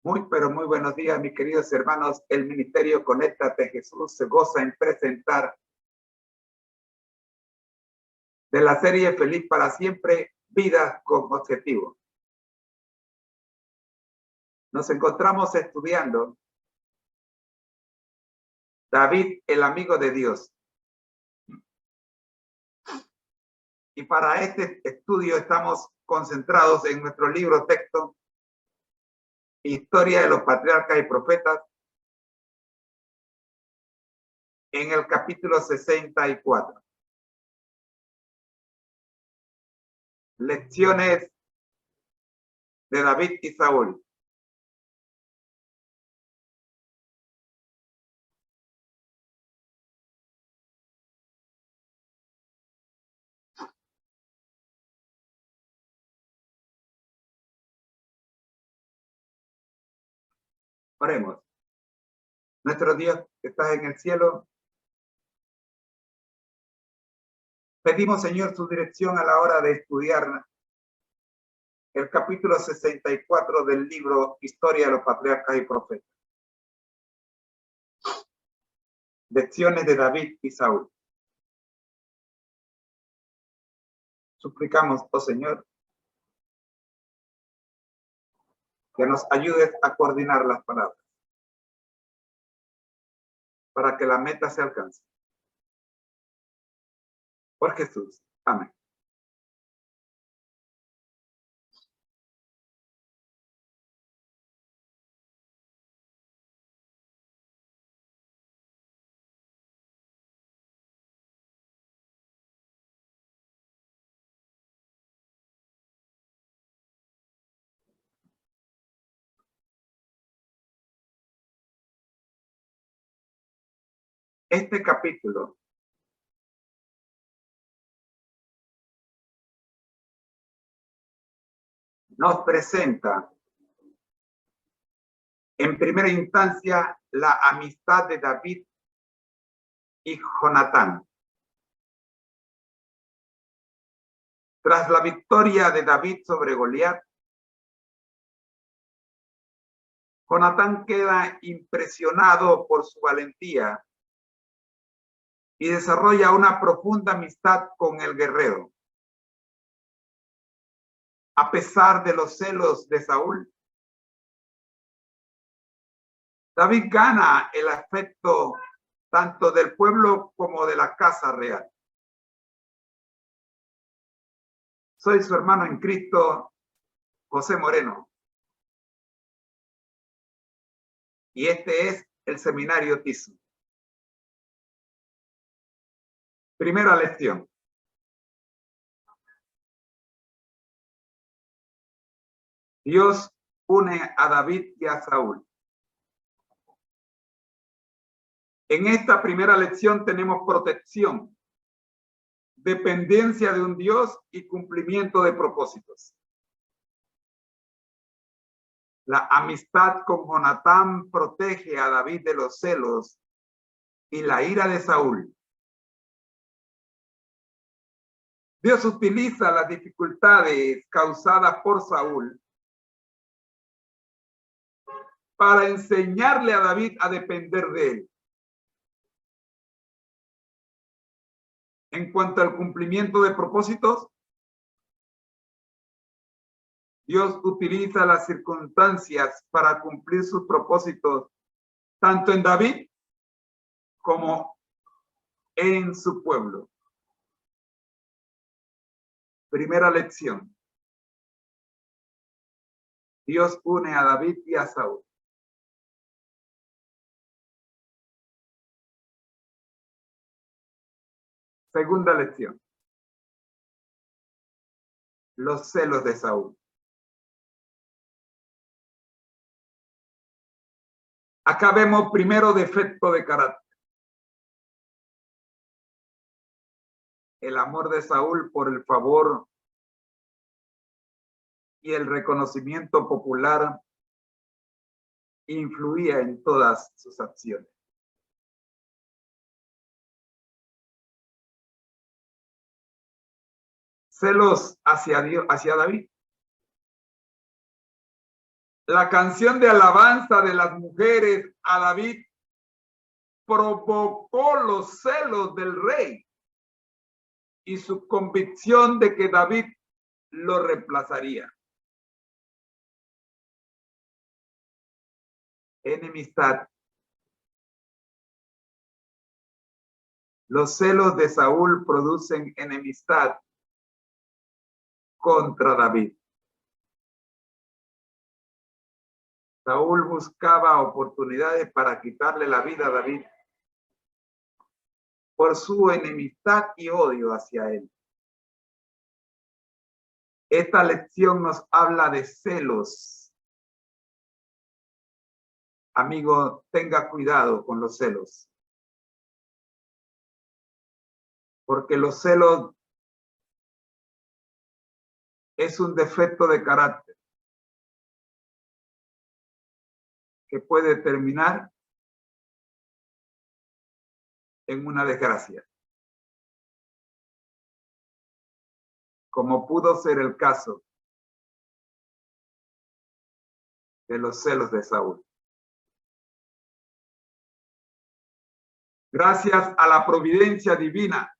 Muy, pero muy buenos días, mis queridos hermanos. El Ministerio Conéctate Jesús se goza en presentar de la serie Feliz para Siempre, Vidas con Objetivo. Nos encontramos estudiando David, el amigo de Dios. Y para este estudio estamos concentrados en nuestro libro texto, Historia de los Patriarcas y Profetas, en el capítulo 64. Lecciones de David y Saúl. Oremos. Nuestro Dios que estás en el cielo, pedimos, Señor, su dirección a la hora de estudiar el capítulo 64 del libro Historia de los Patriarcas y Profetas. Lecciones de David y Saúl. Suplicamos, oh Señor, que nos ayudes a coordinar las palabras para que la meta se alcance. Por Jesús. Amén. Este capítulo nos presenta en primera instancia la amistad de David y Jonatán. Tras la victoria de David sobre Goliat, Jonatán queda impresionado por su valentía y desarrolla una profunda amistad con el guerrero. A pesar de los celos de Saúl, David gana el afecto tanto del pueblo como de la casa real. Soy su hermano en Cristo, José Moreno. Y este es el Seminario Tiso. Primera lección. Dios une a David y a Saúl. En esta primera lección tenemos protección, dependencia de un Dios y cumplimiento de propósitos. La amistad con Jonatán protege a David de los celos y la ira de Saúl. Dios utiliza las dificultades causadas por Saúl para enseñarle a David a depender de él. En cuanto al cumplimiento de propósitos, Dios utiliza las circunstancias para cumplir sus propósitos, tanto en David como en su pueblo. Primera lección. Dios une a David y a Saúl. Segunda lección. Los celos de Saúl. Acá vemos primero defecto de carácter. El amor de Saúl por el favor y el reconocimiento popular influía en todas sus acciones. Celos hacia Dios, hacia David. La canción de alabanza de las mujeres a David provocó los celos del rey y su convicción de que David lo reemplazaría. Enemistad. Los celos de Saúl producen enemistad contra David. Saúl buscaba oportunidades para quitarle la vida a David por su enemistad y odio hacia él. Esta lección nos habla de celos. Amigo, tenga cuidado con los celos. Porque los celos es un defecto de carácter que puede terminar en una desgracia. Como pudo ser el caso de los celos de Saúl. Gracias a la providencia divina,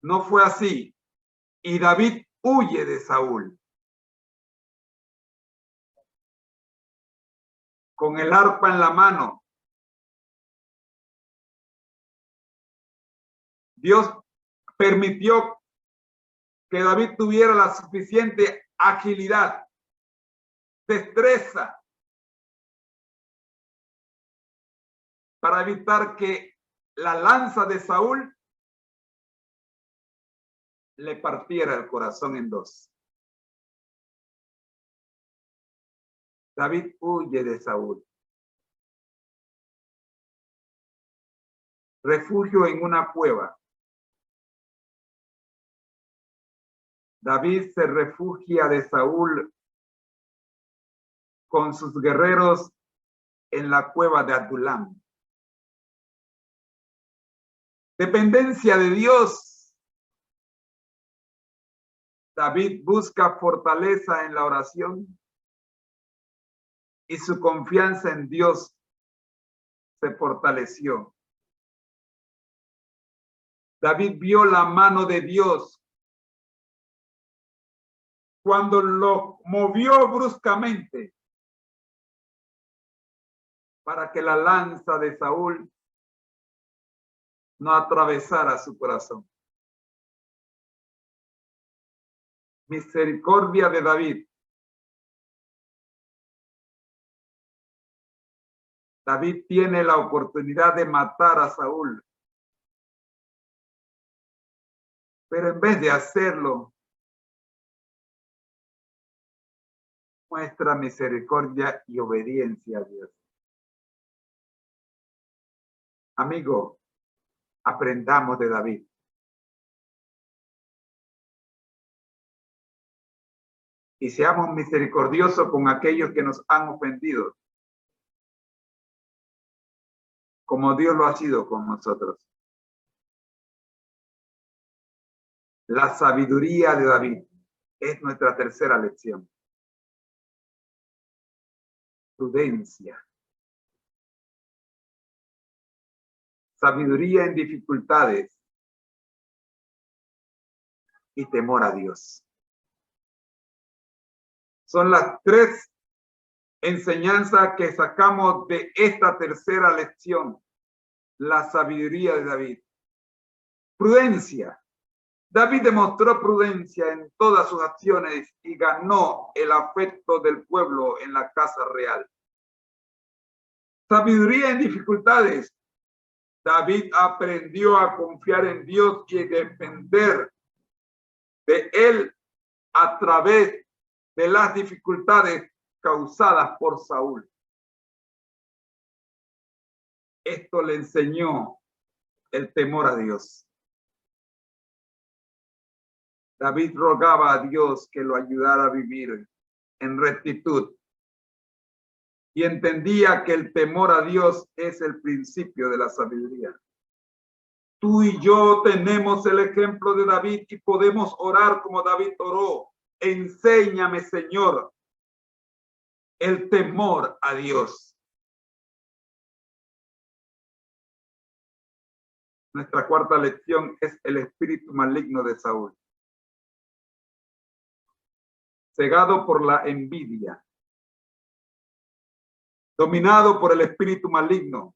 no fue así, y David huye de Saúl. Con el arpa en la mano. Dios permitió que David tuviera la suficiente agilidad, destreza, para evitar que la lanza de Saúl le partiera el corazón en dos. David huye de Saúl. Refugio en una cueva. David se refugia de Saúl con sus guerreros en la cueva de Adulam. Dependencia de Dios. David busca fortaleza en la oración y su confianza en Dios se fortaleció. David vio la mano de Dios cuando lo movió bruscamente para que la lanza de Saúl no atravesara su corazón. Misericordia de David. David tiene la oportunidad de matar a Saúl, pero en vez de hacerlo, muestra misericordia y obediencia a Dios. Amigo, aprendamos de David. Y seamos misericordiosos con aquellos que nos han ofendido, como Dios lo ha sido con nosotros. La sabiduría de David es nuestra tercera lección. Prudencia. Sabiduría en dificultades y temor a Dios. Son las tres enseñanzas que sacamos de esta tercera lección. La sabiduría de David. Prudencia. David demostró prudencia en todas sus acciones y ganó el afecto del pueblo en la casa real. Sabiduría en dificultades. David aprendió a confiar en Dios y depender de él a través de las dificultades causadas por Saúl. Esto le enseñó el temor a Dios. David rogaba a Dios que lo ayudara a vivir en rectitud y entendía que el temor a Dios es el principio de la sabiduría. Tú y yo tenemos el ejemplo de David y podemos orar como David oró. Enséñame, Señor, el temor a Dios. Nuestra cuarta lección es el espíritu maligno de Saúl. Cegado por la envidia, dominado por el espíritu maligno,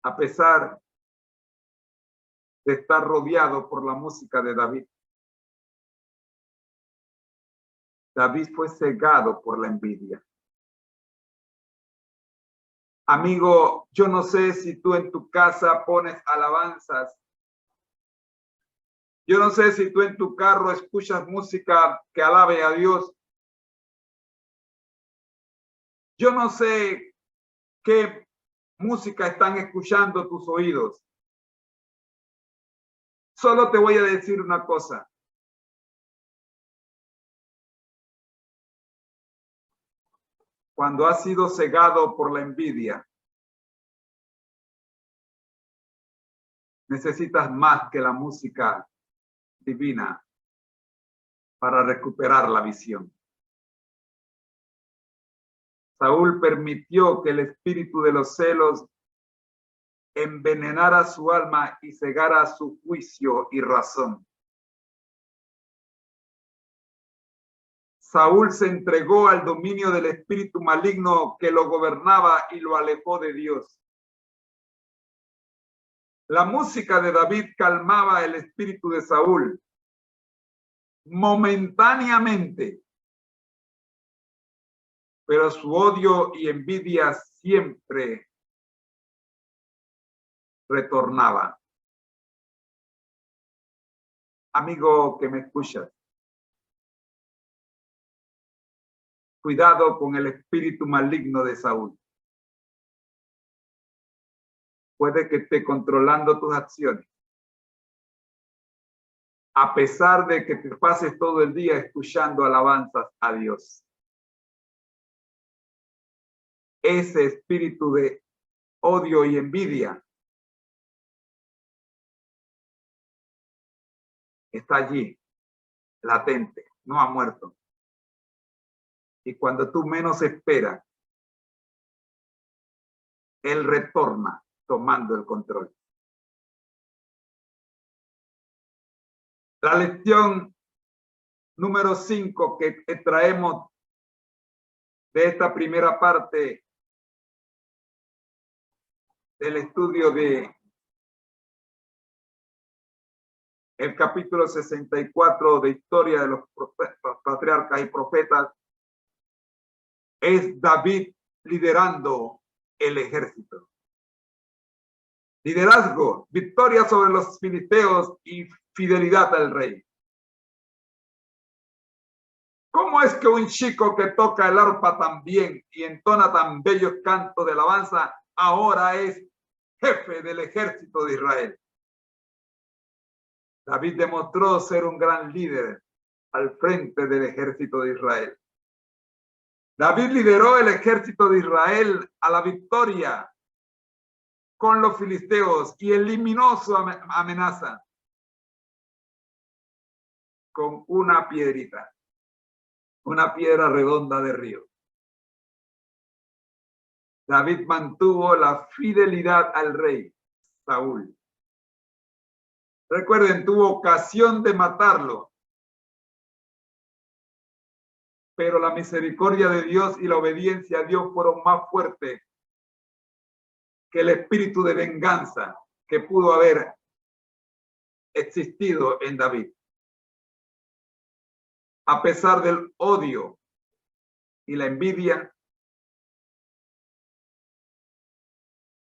a pesar de estar rodeado por la música de David. David fue cegado por la envidia. Amigo, yo no sé si tú en tu casa pones alabanzas. Yo no sé si tú en tu carro escuchas música que alabe a Dios. Yo no sé qué música están escuchando tus oídos. Solo te voy a decir una cosa. Cuando has sido cegado por la envidia, necesitas más que la música divina para recuperar la visión. Saúl permitió que el espíritu de los celos envenenara su alma y cegara su juicio y razón. Saúl se entregó al dominio del espíritu maligno que lo gobernaba y lo alejó de Dios. La música de David calmaba el espíritu de Saúl momentáneamente, pero su odio y envidia siempre retornaba. Amigo que me escuchas, cuidado con el espíritu maligno de Saúl. Puede que esté controlando tus acciones, a pesar de que te pases todo el día escuchando alabanzas a Dios. Ese espíritu de odio y envidia está allí, latente, no ha muerto. Y cuando tú menos esperas, él retorna tomando el control. La lección número 5 que traemos de esta primera parte del estudio de el capítulo 64 de Historia de los Patriarcas y Profetas es David liderando el ejército. Liderazgo, victoria sobre los filisteos y fidelidad al rey. ¿Cómo es que un chico que toca el arpa tan bien y entona tan bellos cantos de alabanza ahora es jefe del ejército de Israel? David demostró ser un gran líder al frente del ejército de Israel. David lideró el ejército de Israel a la victoria con los filisteos y eliminó su amenaza con una piedrita, una piedra redonda de río. David mantuvo la fidelidad al rey Saúl. Recuerden, tuvo ocasión de matarlo, pero la misericordia de Dios y la obediencia a Dios fueron más fuertes que el espíritu de venganza que pudo haber existido en David. A pesar del odio y la envidia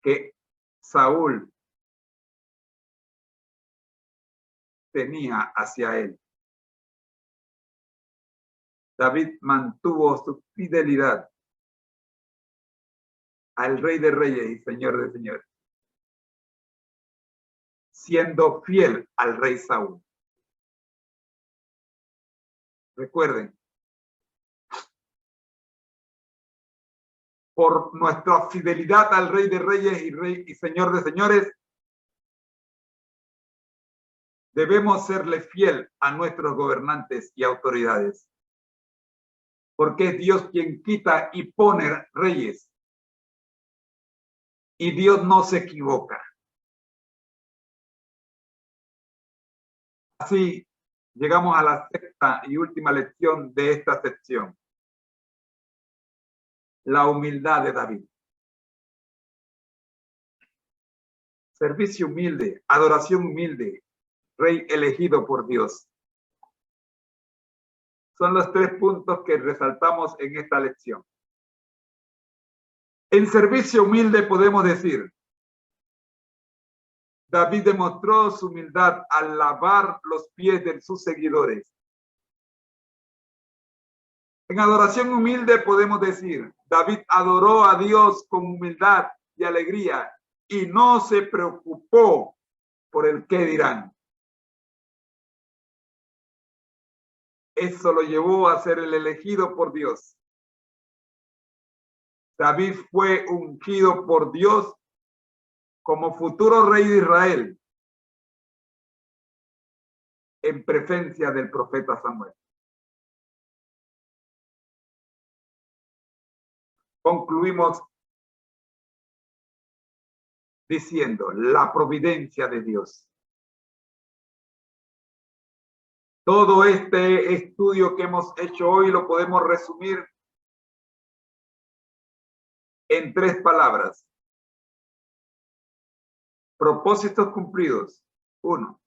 que Saúl tenía hacia él, David mantuvo su fidelidad al Rey de Reyes y Señor de Señores, siendo fiel al rey Saúl. Recuerden, por nuestra fidelidad al Rey de Reyes y Señor de Señores, debemos serle fiel a nuestros gobernantes y autoridades. porque es Dios quien quita y pone reyes. Y Dios no se equivoca. Así llegamos a la sexta y última lección de esta sección. La humildad de David. Servicio humilde, adoración humilde, rey elegido por Dios. Son los 3 puntos que resaltamos en esta lección. En servicio humilde podemos decir, David demostró su humildad al lavar los pies de sus seguidores. En adoración humilde podemos decir, David adoró a Dios con humildad y alegría y no se preocupó por el qué dirán. Eso lo llevó a ser el elegido por Dios. David fue ungido por Dios como futuro rey de Israel en presencia del profeta Samuel. Concluimos diciendo la providencia de Dios. Todo este estudio que hemos hecho hoy lo podemos resumir en 3 palabras. Propósitos cumplidos. 1.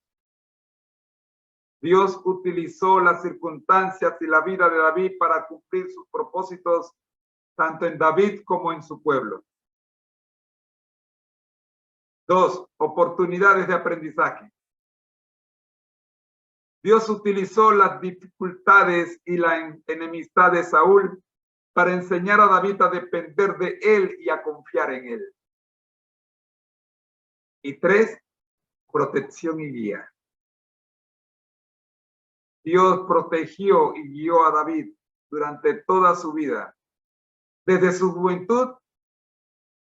Dios utilizó las circunstancias y la vida de David para cumplir sus propósitos tanto en David como en su pueblo. 2. Oportunidades de aprendizaje. Dios utilizó las dificultades y la enemistad de Saúl para enseñar a David a depender de él y a confiar en él. Y 3. Protección y guía. Dios protegió y guió a David durante toda su vida, desde su juventud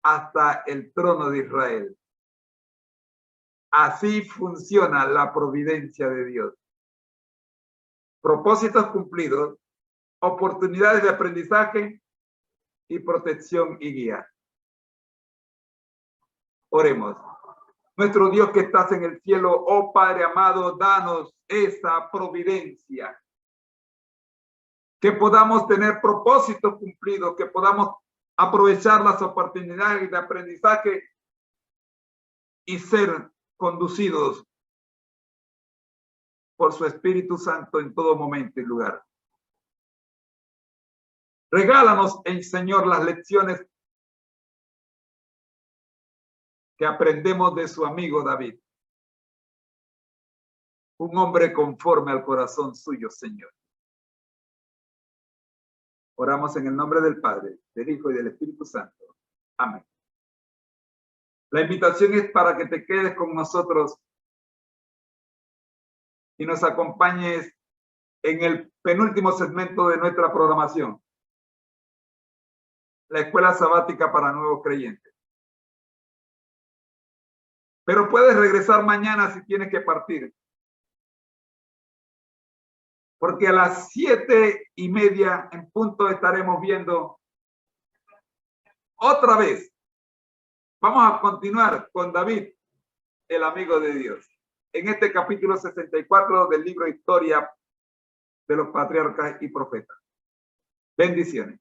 hasta el trono de Israel. Así funciona la providencia de Dios. Propósitos cumplidos, oportunidades de aprendizaje y protección y guía. Oremos. Nuestro Dios que estás en el cielo, oh Padre amado, danos esa providencia. Que podamos tener propósitos cumplidos, que podamos aprovechar las oportunidades de aprendizaje y ser conducidos por su Espíritu Santo en todo momento y lugar. Regálanos, Señor, las lecciones que aprendemos de su amigo David. Un hombre conforme al corazón suyo, Señor. Oramos en el nombre del Padre, del Hijo y del Espíritu Santo. Amén. La invitación es para que te quedes con nosotros y nos acompañes en el penúltimo segmento de nuestra programación. La escuela sabática para nuevos creyentes. Pero puedes regresar mañana si tienes que partir. Porque a las 7:30 en punto estaremos viendo otra vez. Vamos a continuar con David, el amigo de Dios, en este capítulo 64 del libro Historia de los Patriarcas y Profetas. Bendiciones.